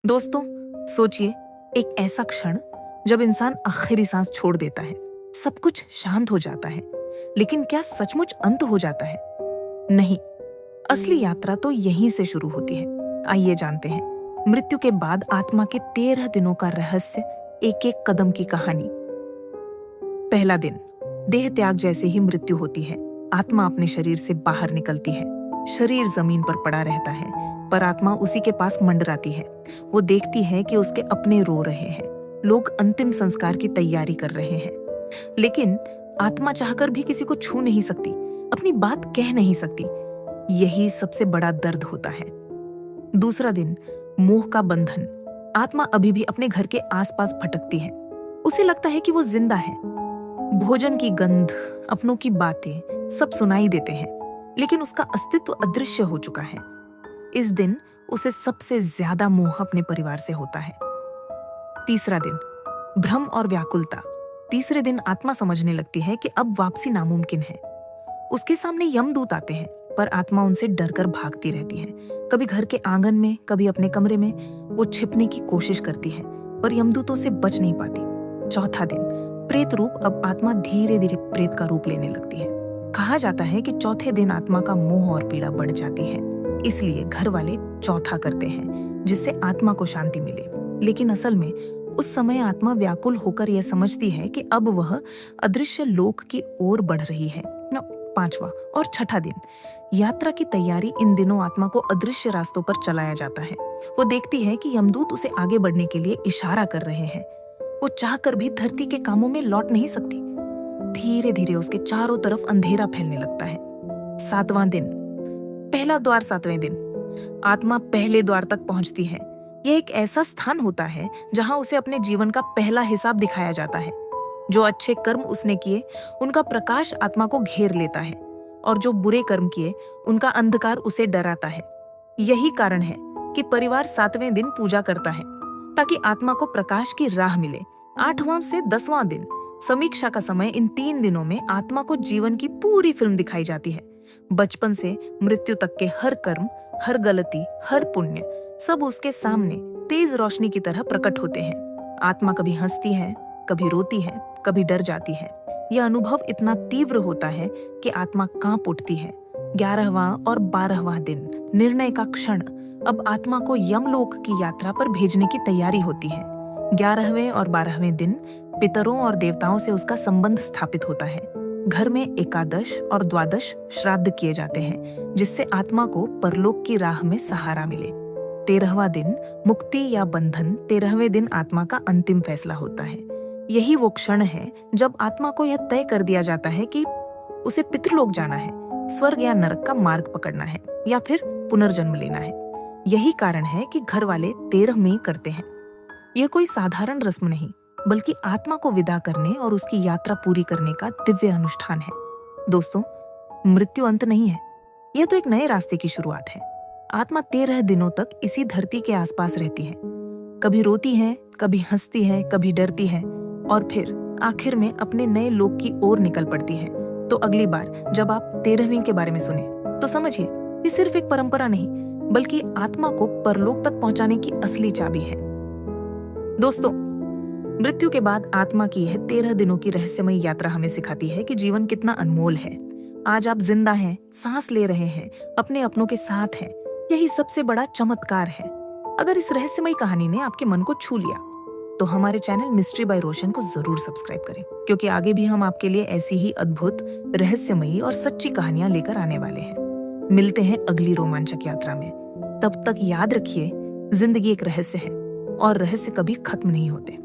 दोस्तों, सोचिए, एक ऐसा क्षण जब इंसान आखिरी सांस छोड़ देता है, सब कुछ शांत हो जाता है, लेकिन क्या सचमुच अंत हो जाता है? नहीं, असली यात्रा तो यहीं से शुरू होती है। आइए जानते हैं मृत्यु के बाद आत्मा के 13 दिनों का रहस्य, एक एक कदम की कहानी। पहला दिन, देह त्याग जैसे ही मृत्यु होती है, आत्मा अपने शरीर से बाहर निकलती है। शरीर जमीन पर पड़ा रहता है, पर आत्मा उसी के पास मंडराती है। वो देखती है कि उसके अपने रो रहे हैं, लोग अंतिम संस्कार की तैयारी कर रहे हैं, लेकिन आत्मा चाहकर भी किसी को छू नहीं सकती, अपनी बात कह नहीं सकती। यही सबसे बड़ा दर्द होता है। दूसरा दिन, मोह का बंधन। आत्मा अभी भी अपने घर के आसपास भटकती है। उसे लगता है कि वो जिंदा है। भोजन की गंध, अपनों की बातें सब सुनाई देते हैं, लेकिन उसका अस्तित्व अदृश्य हो चुका है। इस दिन उसे सबसे ज्यादा मोह अपने परिवार से होता है। तीसरा दिन, भ्रम और व्याकुलता। तीसरे दिन आत्मा समझने लगती है कि अब वापसी नामुमकिन है। उसके सामने यमदूत आते हैं, पर आत्मा उनसे डरकर भागती रहती है। कभी घर के आंगन में, कभी अपने कमरे में वो छिपने की कोशिश करती है, पर यमदूतों से बच नहीं पाती। चौथा दिन, प्रेत रूप। अब आत्मा धीरे धीरे प्रेत का रूप लेने लगती है। कहा जाता है कि चौथे दिन आत्मा का मोह और पीड़ा बढ़ जाती है, इसलिए घर वाले चौथा करते हैं, जिससे आत्मा को शांति मिले। लेकिन असल में उस समय आत्मा व्याकुल होकर यह समझती है कि अब वह अदृश्य लोक की ओर बढ़ रही है। पांचवा और छठा दिन, यात्रा की तैयारी। इन दिनों आत्मा को अदृश्य रास्तों पर चलाया जाता है। वो देखती है कि यमदूत उसे आगे बढ़ने के लिए इशारा कर रहे हैं। वो चाहकर भी धरती के कामों में लौट नहीं सकती। धीरे धीरे उसके चारों तरफ अंधेरा फैलने लगता है। सातवां दिन, पहला द्वार। सातवें दिन, आत्मा पहले द्वार तक पहुंचती है। यह एक ऐसा स्थान होता है जहां उसे अपने जीवन का पहला हिसाब दिखाया जाता है। जो अच्छे कर्म उसने किए, उनका प्रकाश आत्मा को घेर लेता है, और जो बुरे कर्म किए, उनका अंधकार उसे डराता है। यही कारण है कि परिवार 7वें दिन पूजा करता है, ताकि आत्मा को प्रकाश की राह मिले। 8वां से 10वां दिन, समीक्षा का समय। इन 3 दिनों में आत्मा को जीवन की पूरी फिल्म दिखाई जाती है। बचपन से मृत्यु तक के हर कर्म, हर गलती, हर पुण्य, सब उसके सामने तेज रोशनी की तरह प्रकट होते हैं। आत्मा कभी हंसती है, कभी रोती है, कभी डर जाती है। यह अनुभव इतना तीव्र होता है कि आत्मा कांप उठती है। 11वां और 12वां दिन, निर्णय का क्षण। अब आत्मा को यमलोक की यात्रा पर भेजने की तैयारी होती है। 11वें और 12वें दिन, पितरों और देवताओं से उसका संबंध स्थापित होता है। घर में एकादश और द्वादश श्राद्ध किए जाते हैं, जिससे आत्मा को परलोक की राह में सहारा मिले। 13वां दिन, मुक्ति या बंधन। 13वें दिन आत्मा का अंतिम फैसला होता है। यही वो क्षण है जब आत्मा को यह तय कर दिया जाता है कि उसे पितृलोक जाना है, स्वर्ग या नरक का मार्ग पकड़ना है, या फिर पुनर्जन्म लेना है। यही कारण है कि घर वाले 13 में करते हैं। यह कोई साधारण रस्म नहीं, बल्कि आत्मा को विदा करने और उसकी यात्रा पूरी करने का दिव्य अनुष्ठान है। दोस्तों, मृत्यु अंत नहीं है, यह तो एक नए रास्ते की शुरुआत है। आत्मा 13 दिनों तक इसी धरती के आसपास रहती है। कभी रोती है, कभी हंसती है, कभी डरती है, और फिर आखिर में अपने नए लोक की ओर निकल पड़ती है। तो अगली बार जब आप 13वीं के बारे में सुने, तो समझिए ये सिर्फ एक परंपरा नहीं, बल्कि आत्मा को परलोक तक पहुंचाने की असली चाबी है। दोस्तों, मृत्यु के बाद आत्मा की यह 13 दिनों की रहस्यमयी यात्रा हमें सिखाती है कि जीवन कितना अनमोल है। आज आप जिंदा हैं, सांस ले रहे हैं, अपने अपनों के साथ हैं। यही सबसे बड़ा चमत्कार है। अगर इस रहस्यमयी कहानी ने आपके मन को छू लिया, तो हमारे चैनल मिस्ट्री बाय रोशन को जरूर सब्सक्राइब करें, क्योंकि आगे भी हम आपके लिए ऐसी ही अद्भुत, रहस्यमयी और सच्ची कहानियां लेकर आने वाले हैं। मिलते हैं अगली रोमांचक यात्रा में। तब तक याद रखिए, जिंदगी एक रहस्य है, और रहस्य कभी खत्म नहीं होते।